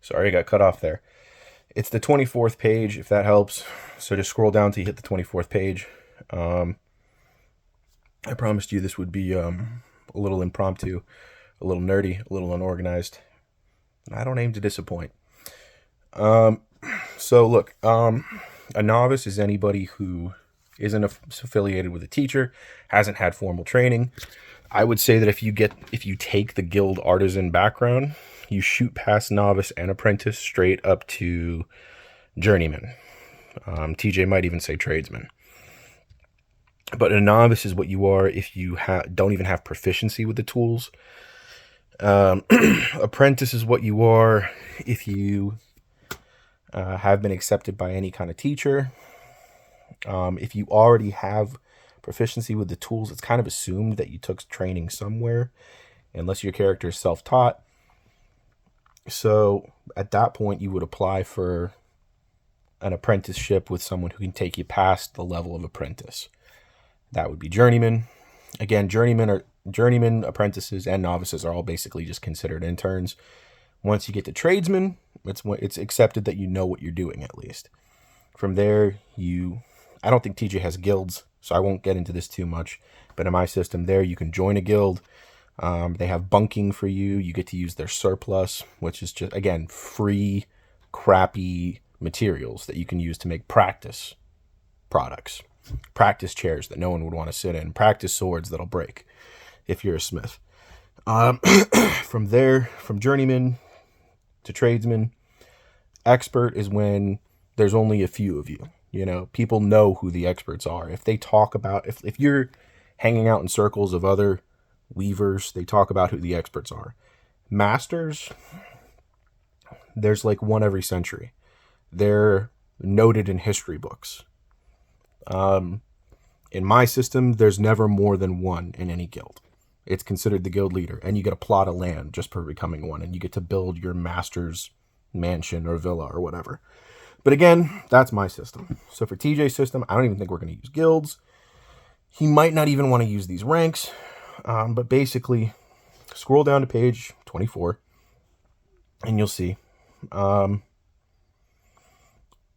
Sorry, I got cut off there. It's the 24th page, if that helps. So just scroll down till you hit the 24th page. I promised you this would be a little impromptu, a little nerdy, a little unorganized. I don't aim to disappoint. So look, a novice is anybody who isn't affiliated with a teacher, hasn't had formal training. I would say that if you take the guild artisan background, you shoot past novice and apprentice straight up to journeyman. TJ might even say tradesman. But a novice is what you are if you don't even have proficiency with the tools. Apprentice is what you are if you have been accepted by any kind of teacher. If you already have proficiency with the tools, it's kind of assumed that you took training somewhere, unless your character is self-taught. So at that point, you would apply for an apprenticeship with someone who can take you past the level of apprentice. That would be journeyman. Again, journeyman, apprentices, and novices are all basically just considered interns. Once you get to tradesman, it's accepted that you know what you're doing at least. From there, I don't think TJ has guilds, so I won't get into this too much. But in my system there, you can join a guild. They have bunking for you. You get to use their surplus, which is just, again, free, crappy materials that you can use to make practice products. Practice chairs that no one would want to sit in. Practice swords that'll break if you're a smith. From there, from journeyman to tradesman, expert is when there's only a few of you. You know, people know who the experts are. If they talk about, if you're hanging out in circles of other weavers, they talk about who the experts are. Masters, there's like one every century. They're noted in history books. In my system, there's never more than one in any guild. It's considered the guild leader, and you get a plot of land just for becoming one, and you get to build your master's mansion or villa or whatever. But again, that's my system. So for TJ's system, I don't even think we're going to use guilds. He might not even want to use these ranks, but basically, scroll down to page 24, and you'll see.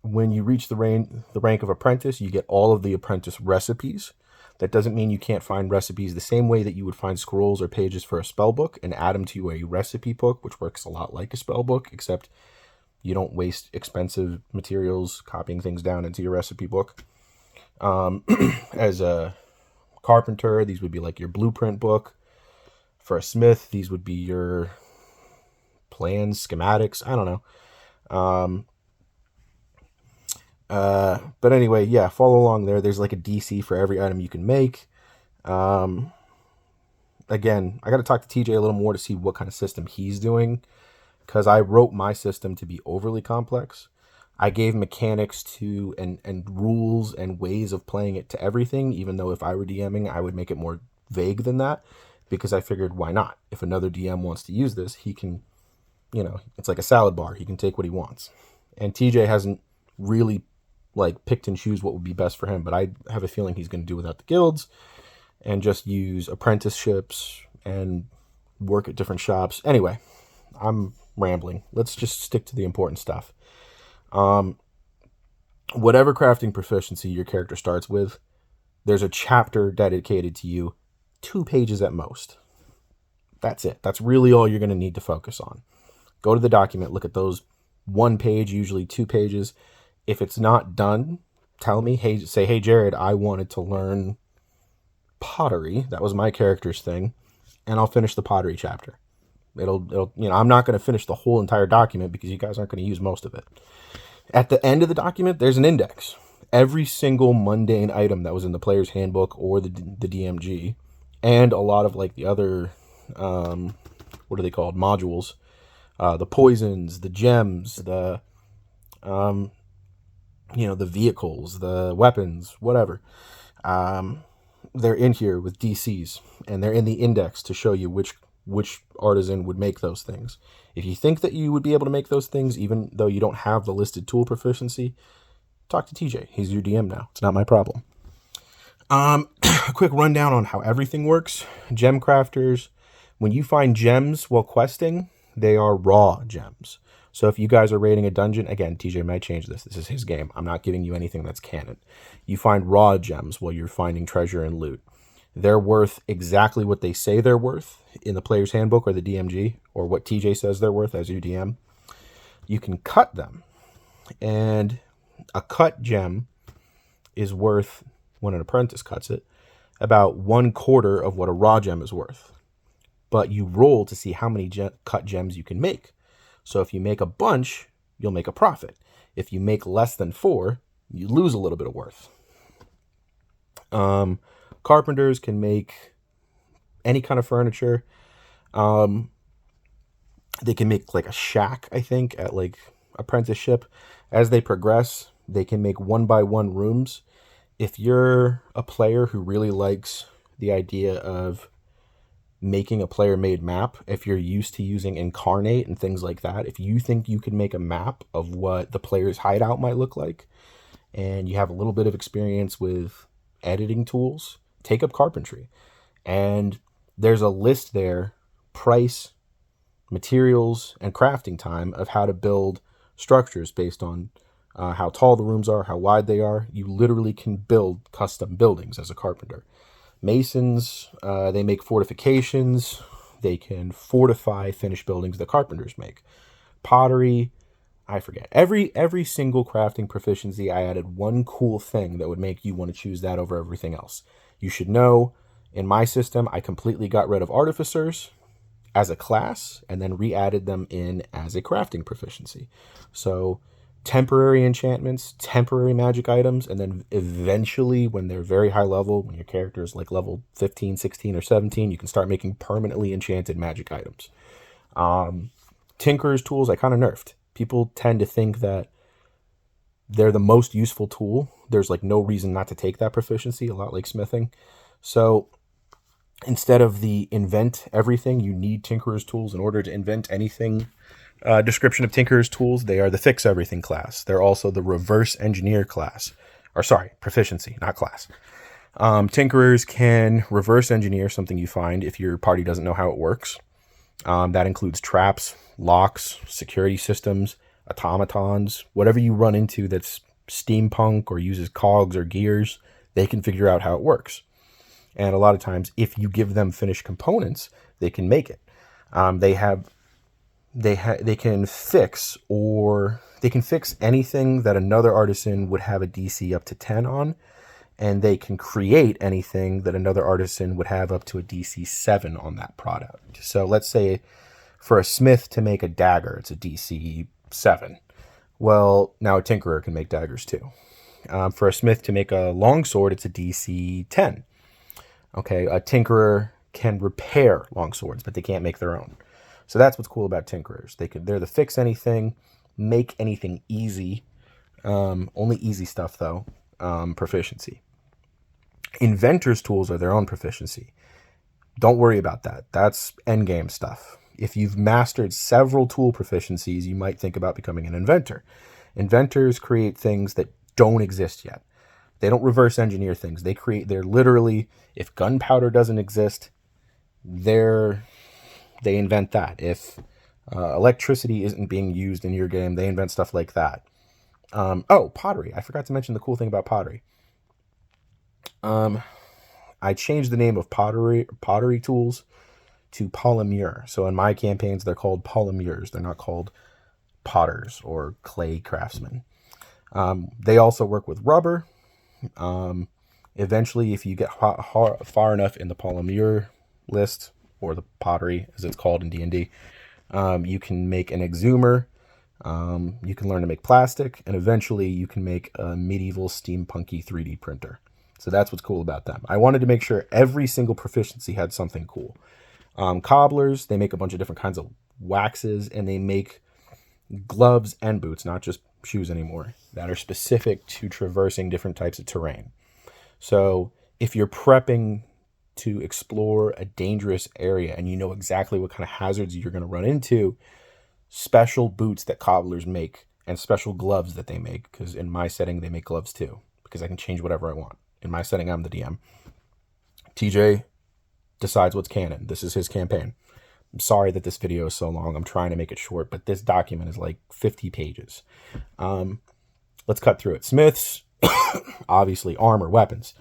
When you reach the rank of apprentice, you get all of the apprentice recipes. That doesn't mean you can't find recipes the same way that you would find scrolls or pages for a spell book and add them to a recipe book, which works a lot like a spell book, except you don't waste expensive materials copying things down into your recipe book. As a carpenter, these would be like your blueprint book. For a smith, these would be your plans, schematics. I don't know. But anyway, yeah, follow along there. There's like a DC for every item you can make. Again, I got to talk to TJ a little more to see what kind of system he's doing, because I wrote my system to be overly complex. I gave mechanics to and rules and ways of playing it to everything, even though if I were DMing, I would make it more vague than that, because I figured, why not? If another DM wants to use this, he can, it's like a salad bar. He can take what he wants. And TJ hasn't really picked and choose what would be best for him, but I have a feeling he's going to do without the guilds and just use apprenticeships and work at different shops. Anyway, I'm rambling. Let's just stick to the important stuff. Whatever crafting proficiency your character starts with, there's a chapter dedicated to you, 2 pages at most. That's it. That's really all you're going to need to focus on. Go to the document, look at those 1 page, usually 2 pages. If it's not done, tell me, hey, Jared, I wanted to learn pottery. That was my character's thing. And I'll finish the pottery chapter. It'll I'm not going to finish the whole entire document because you guys aren't going to use most of it. At the end of the document, there's an index. Every single mundane item that was in the player's handbook or the DMG, and a lot of the other, what are they called? Modules. The poisons, the gems, the vehicles, the weapons, whatever. They're in here with DCs, and they're in the index to show you which artisan would make those things. If you think that you would be able to make those things, even though you don't have the listed tool proficiency, talk to TJ. He's your DM now. It's not my problem. A quick rundown on how everything works. Gem crafters, when you find gems while questing, they are raw gems. So if you guys are raiding a dungeon, again, TJ might change this. This is his game. I'm not giving you anything that's canon. You find raw gems while you're finding treasure and loot. They're worth exactly what they say they're worth in the player's handbook or the DMG, or what TJ says they're worth as your DM. You can cut them. And a cut gem is worth, when an apprentice cuts it, about 1/4 of what a raw gem is worth. But you roll to see how many cut gems you can make. So if you make a bunch, you'll make a profit. If you make less than 4, you lose a little bit of worth. Carpenters can make any kind of furniture. They can make like a shack, I think, at like apprenticeship. As they progress, they can make 1-by-1 rooms. If you're a player who really likes the idea of making a player-made map, if you're used to using Incarnate and things like that, if you think you can make a map of what the player's hideout might look like, and you have a little bit of experience with editing tools, take up carpentry. And there's a list there, price, materials, and crafting time of how to build structures based on how tall the rooms are, how wide they are. You literally can build custom buildings as a carpenter. Masons, they make fortifications. They can fortify finished buildings that carpenters make. Pottery, I forget. Every single crafting proficiency, I added one cool thing that would make you want to choose that over everything else. You should know, in my system, I completely got rid of artificers as a class and then re-added them in as a crafting proficiency. So temporary enchantments, temporary magic items, and then eventually when they're very high level, when your character is like level 15, 16, or 17, you can start making permanently enchanted magic items. Tinkerer's tools, I kind of nerfed. People tend to think that they're the most useful tool. There's like no reason not to take that proficiency, a lot like smithing. So instead of the invent everything, you need Tinkerer's tools in order to invent anything. Description of Tinkerer's tools, they are the fix everything class. They're also the reverse engineer class. Or sorry, proficiency, not class. Tinkerers can reverse engineer something you find if your party doesn't know how it works. That includes traps, locks, security systems, automatons, whatever you run into that's steampunk or uses cogs or gears, they can figure out how it works. And a lot of times, if you give them finished components, they can make it. They can fix anything that another artisan would have a DC up to 10 on, and they can create anything that another artisan would have up to a DC 7 on that product. So let's say for a smith to make a dagger, it's a DC 7. Well, now a tinkerer can make daggers too. For a smith to make a longsword, it's a DC 10. Okay, a tinkerer can repair longswords, but they can't make their own. So that's what's cool about tinkerers. They're the fix anything, make anything easy. Only easy stuff though. Proficiency. Inventors' tools are their own proficiency. Don't worry about that. That's endgame stuff. If you've mastered several tool proficiencies, you might think about becoming an inventor. Inventors create things that don't exist yet. They don't reverse engineer things. They're literally, if gunpowder doesn't exist, they invent that. If electricity isn't being used in your game, they invent stuff like that. Pottery. I forgot to mention the cool thing about pottery. I changed the name of pottery tools to polymere. So in my campaigns, they're called polymers. They're not called potters or clay craftsmen. They also work with rubber. Eventually, if you get far enough in the polymer list, or the pottery as it's called in D&D, you can make an exhumer. You can learn to make plastic, and eventually you can make a medieval steampunky 3D printer. So that's what's cool about them. I wanted to make sure every single proficiency had something cool. Cobblers, they make a bunch of different kinds of waxes, and they make gloves and boots, not just shoes anymore, that are specific to traversing different types of terrain. So if you're prepping to explore a dangerous area and you know exactly what kind of hazards you're going to run into, special boots that cobblers make and special gloves that they make, because in my setting they make gloves too, because I can change whatever I want. In my setting, I'm the DM. TJ decides what's canon. This is his campaign. I'm sorry that this video is so long. I'm trying to make it short, but this document is like 50 pages. Let's cut through it. Smiths, obviously armor, weapons,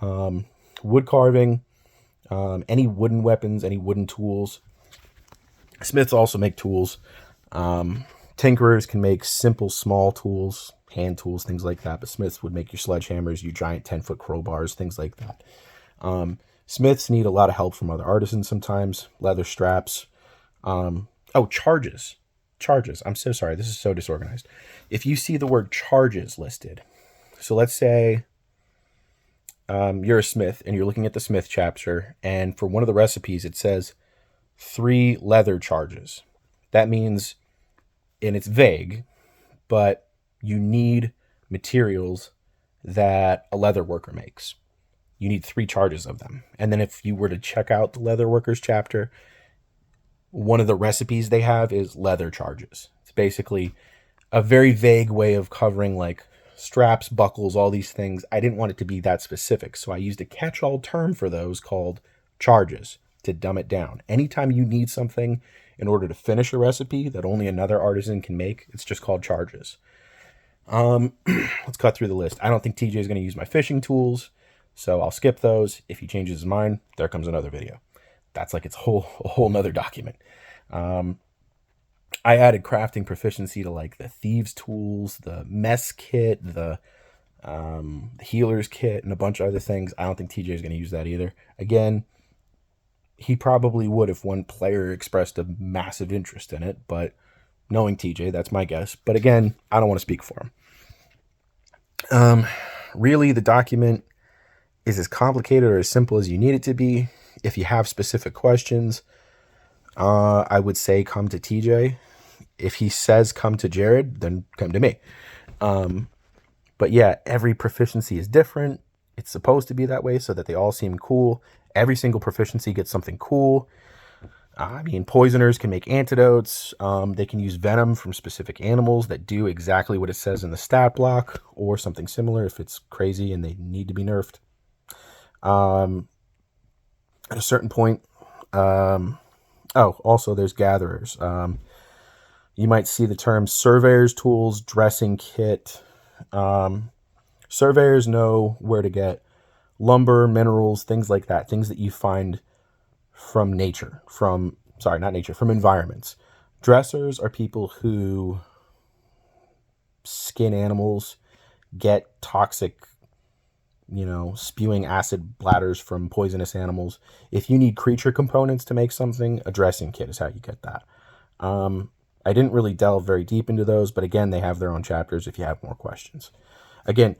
wood carving, any wooden weapons, any wooden tools. Smiths also make tools. Tinkerers can make simple, small tools, hand tools, things like that. But smiths would make your sledgehammers, your giant 10-foot crowbars, things like that. Smiths need a lot of help from other artisans sometimes. Leather straps. Charges. Charges. I'm so sorry. This is so disorganized. If you see the word charges listed, so let's say you're a smith and you're looking at the smith chapter, and for one of the recipes it says 3 leather charges. That means, and it's vague, but you need materials that a leather worker makes. You need 3 charges of them. And then if you were to check out the leather workers chapter, one of the recipes they have is leather charges. It's basically a very vague way of covering like straps, buckles, all these things. I didn't want it to be that specific, so I used a catch-all term for those called charges to dumb it down. Anytime you need something in order to finish a recipe that only another artisan can make, it's just called charges. Let's cut through the list. I don't think TJ is going to use my fishing tools, so I'll skip those. If he changes his mind, there comes another video. That's like a whole nother document. I added crafting proficiency to like the thieves tools, the mess kit, the healer's kit, and a bunch of other things. I don't think TJ is going to use that either. Again, he probably would if one player expressed a massive interest in it, but knowing TJ, that's my guess. But again, I don't want to speak for him. Really, the document is as complicated or as simple as you need it to be. If you have specific questions, I would say come to TJ. If he says come to Jared, then come to me. But yeah, every proficiency is different. It's supposed to be that way so that they all seem cool. Every single proficiency gets something cool. Poisoners can make antidotes. They can use venom from specific animals that do exactly what it says in the stat block, or something similar if it's crazy and they need to be nerfed. At a certain point, also there's gatherers. You might see the term surveyor's tools, dressing kit. Surveyors know where to get lumber, minerals, things like that, things that you find from nature, from environments. Dressers are people who skin animals, get toxic, spewing acid bladders from poisonous animals. If you need creature components to make something, a dressing kit is how you get that. I didn't really delve very deep into those, but again, they have their own chapters if you have more questions. Again,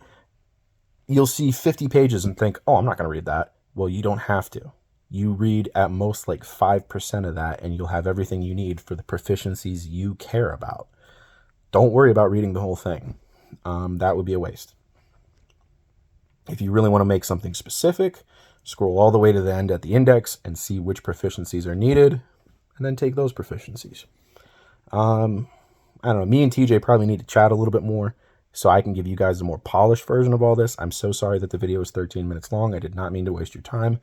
you'll see 50 pages and think, oh, I'm not going to read that. Well, you don't have to. You read at most like 5% of that, and you'll have everything you need for the proficiencies you care about. Don't worry about reading the whole thing. That would be a waste. If you really want to make something specific, scroll all the way to the end at the index and see which proficiencies are needed, and then take those proficiencies. I don't know. Me and TJ probably need to chat a little bit more so I can give you guys a more polished version of all this. I'm so sorry that the video is 13 minutes long. I did not mean to waste your time.